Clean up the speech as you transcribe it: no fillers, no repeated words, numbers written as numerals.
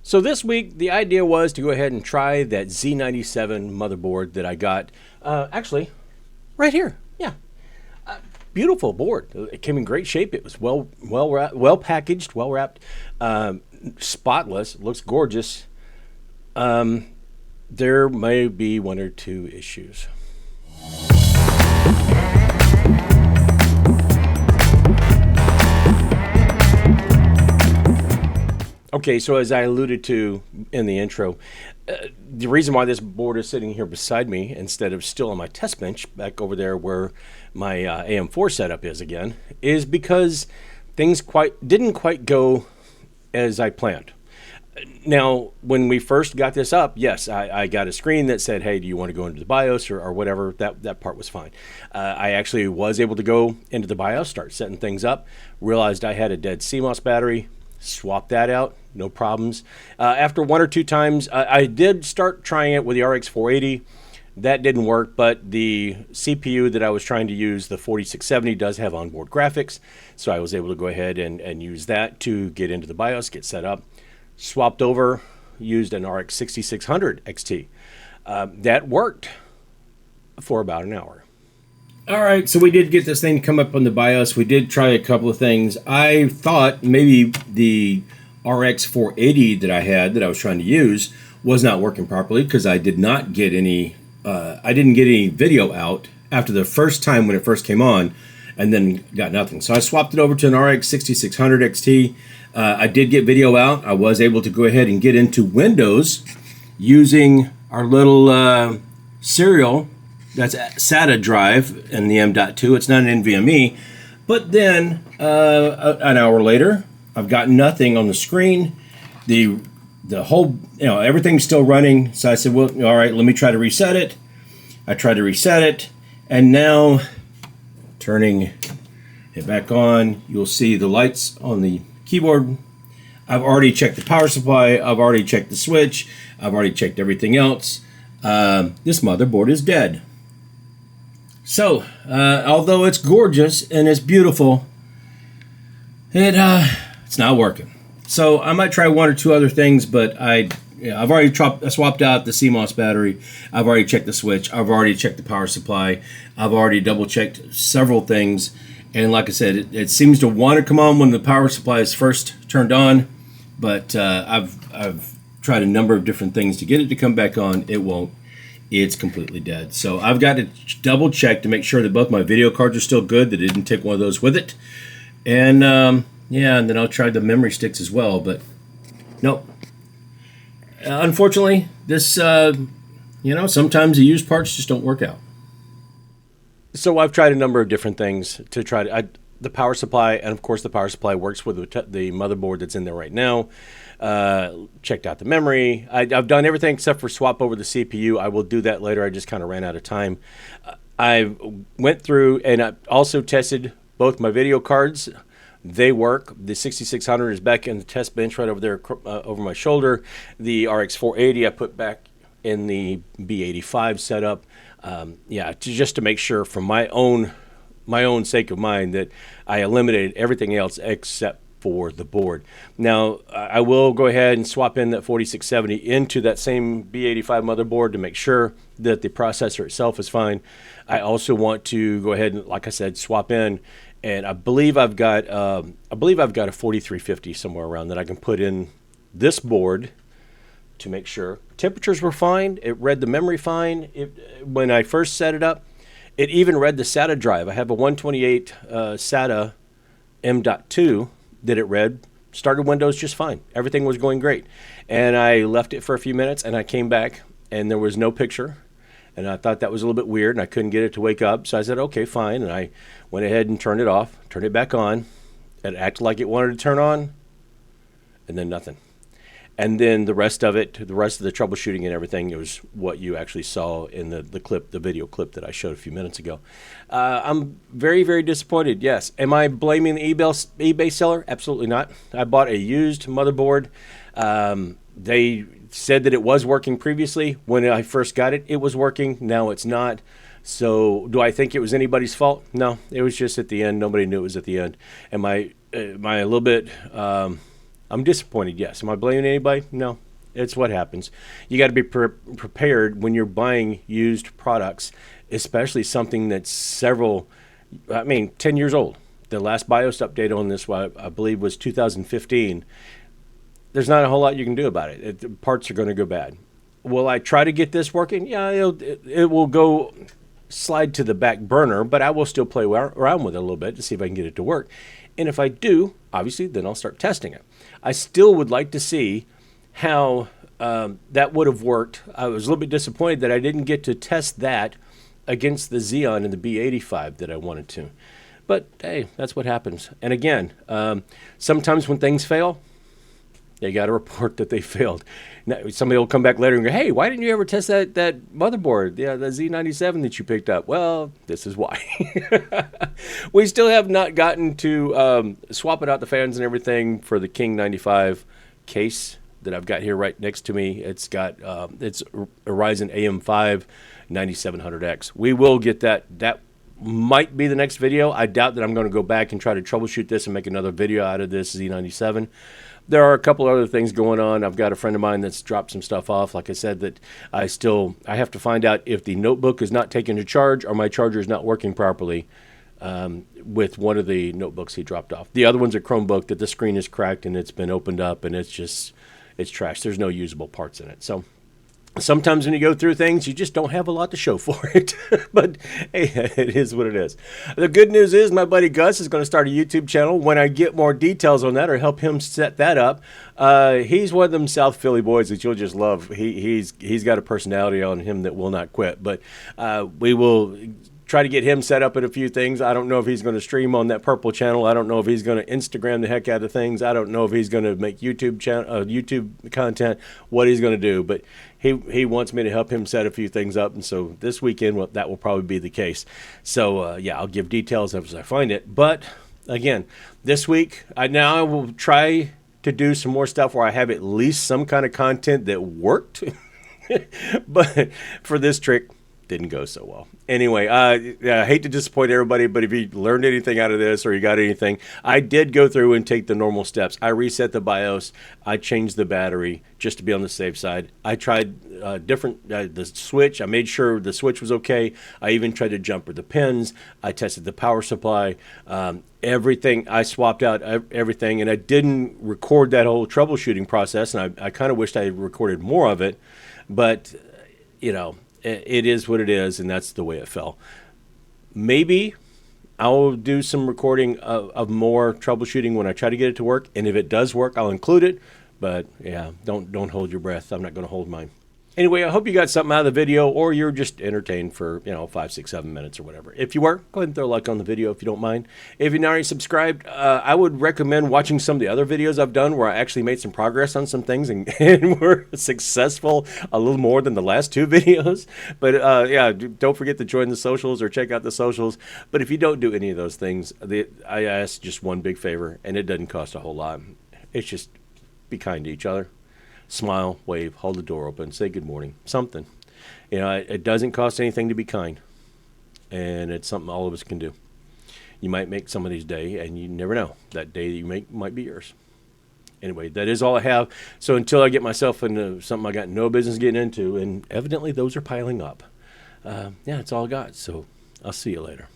So this week, the idea was to go ahead and try that Z97 motherboard that I got, actually, right here. Yeah, beautiful board. It came in great shape. It was well packaged, well wrapped, spotless. Looks gorgeous. There may be one or two issues. Okay, so as I alluded to in the intro, the reason why this board is sitting here beside me instead of still on my test bench back over there where my AM4 setup is again, is because things didn't quite go as I planned. Now, when we first got this up, yes, I got a screen that said, hey, do you want to go into the BIOS or whatever? That part was fine. I actually was able to go into the BIOS, start setting things up, realized I had a dead CMOS battery, swap that out, no problems. After one or two times, I did start trying it with the RX 480. That didn't work, but the CPU that I was trying to use, the 4670, does have onboard graphics, so I was able to go ahead and use that to get into the BIOS, get set up. Swapped over, used an RX 6600 XT. That worked for about an hour. All right, so we did get this thing to come up on the BIOS. We did try a couple of things. I thought maybe the RX 480 that I was trying to use was not working properly because I did not get any. I didn't get any video out after the first time when it first came on, and then got nothing. So I swapped it over to an RX 6600 XT. I did get video out. I was able to go ahead and get into Windows using our little serial. That's a SATA drive in the M.2. It's not an NVMe. But then an hour later, I've got nothing on the screen. The whole, everything's still running. So I said, well, all right, let me try to reset it. I tried to reset it. And now, turning it back on, you'll see the lights on the keyboard. I've already checked the power supply. I've already checked the switch. I've already checked everything else. This motherboard is dead. So, although it's gorgeous and it's beautiful, it's not working. So I might try one or two other things, but I've already swapped out the CMOS battery. I've already checked the switch. I've already checked the power supply. I've already double-checked several things. And like I said, it seems to want to come on when the power supply is first turned on, but I've tried a number of different things to get it to come back on. It won't. It's completely dead. So I've got to double check to make sure that both my video cards are still good, that it didn't take one of those with it. And and then I'll try the memory sticks as well, but nope. Unfortunately, this, sometimes the used parts just don't work out. So I've tried a number of different things to try to, the power supply, and of course the power supply works with the motherboard that's in there right now. Checked out the memory. I've done everything except for swap over the CPU. I will do that later. I just kind of ran out of time. I went through and I also tested both my video cards. They work. The 6600 is back in the test bench right over there over my shoulder. The RX 480 I put back in the B85 setup. Just to make sure for my own sake of mind that I eliminated everything else except for the board. Now, I will go ahead and swap in that 4670 into that same B85 motherboard to make sure that the processor itself is fine. I also want to go ahead and, like I said, swap in, and I believe I've got a 4350 somewhere around that I can put in this board to make sure. Temperatures were fine. It read the memory fine. When I first set it up, it even read the SATA drive. I have a 128 SATA M.2 that it read. Started Windows just fine. Everything was going great. And I left it for a few minutes, and I came back, and there was no picture. And I thought that was a little bit weird, and I couldn't get it to wake up. So I said, okay, fine. And I went ahead and turned it off, turned it back on. It acted like it wanted to turn on, and then nothing. And then the rest of the troubleshooting and everything, it was what you actually saw in the video clip that I showed a few minutes ago. I'm very, very disappointed, yes. Am I blaming the eBay seller? Absolutely not. I bought a used motherboard. They said that it was working previously. When I first got it, it was working. Now it's not. So do I think it was anybody's fault? No, it was just at the end. Nobody knew it was at the end. Am I a little bit I'm disappointed, yes. Am I blaming anybody? No. It's what happens. You got to be prepared when you're buying used products, especially something that's 10 years old. The last BIOS update on this, I believe, was 2015. There's not a whole lot you can do about it. The parts are going to go bad. Will I try to get this working? Yeah, it will go slide to the back burner, but I will still play around with it a little bit to see if I can get it to work. And if I do, obviously, then I'll start testing it. I still would like to see how that would have worked. I was a little bit disappointed that I didn't get to test that against the Xeon and the B85 that I wanted to. But hey, that's what happens. And again, sometimes when things fail, they got to report that they failed. Now, somebody will come back later and go, hey, why didn't you ever test that motherboard, the Z97 that you picked up? Well, this is why. We still have not gotten to swapping out the fans and everything for the King 95 case that I've got here right next to me. It's got it's a Ryzen AM5 9700X. We will get that. That might be the next video. I doubt that I'm going to go back and try to troubleshoot this and make another video out of this Z97. There are a couple other things going on. I've got a friend of mine that's dropped some stuff off. Like I said, that I have to find out if the notebook is not taken to charge or my charger is not working properly with one of the notebooks he dropped off. The other one's a Chromebook that the screen is cracked and it's been opened up and it's trash. There's no usable parts in it. So sometimes when you go through things, you just don't have a lot to show for it. But hey, it is what it is. The good news is my buddy Gus is going to start a YouTube channel. When I get more details on that or help him set that up, he's one of them South Philly boys that you'll just love. He's got a personality on him that will not quit. But we will try to get him set up at a few things. I don't know if he's going to stream on that purple channel. I don't know if he's going to Instagram the heck out of things. I don't know if he's going to make YouTube content, what he's going to do. But he wants me to help him set a few things up. And so this weekend, that will probably be the case. So, yeah, I'll give details as I find it. But, again, this week, I will try to do some more stuff where I have at least some kind of content that worked. But for this trick, didn't go so well. Anyway, I hate to disappoint everybody, but if you learned anything out of this or you got anything, I did go through and take the normal steps. I reset the BIOS. I changed the battery just to be on the safe side. I tried the switch. I made sure the switch was okay. I even tried to jumper the pins. I tested the power supply. Everything. I swapped out everything, and I didn't record that whole troubleshooting process, and I kind of wished I had recorded more of it, but, you know, it is what it is, and that's the way it fell. Maybe I'll do some recording of more troubleshooting when I try to get it to work, and if it does work, I'll include it. But yeah, don't hold your breath. I'm not going to hold mine. Anyway, I hope you got something out of the video, or you're just entertained for 5, 6, 7 minutes or whatever. If you were, go ahead and throw a like on the video if you don't mind. If you're not already subscribed, I would recommend watching some of the other videos I've done where I actually made some progress on some things and were successful a little more than the last 2 videos. But yeah, don't forget to join the socials or check out the socials. But if you don't do any of those things, I ask just one big favor, and it doesn't cost a whole lot. It's just be kind to each other. Smile, wave, hold the door open, say good morning, something. It doesn't cost anything to be kind, and it's something all of us can do. You might make somebody's day, and you never know. That day that you make might be yours. Anyway, that is all I have. So until I get myself into something I got no business getting into, and evidently those are piling up, yeah, that's all I got. So I'll see you later.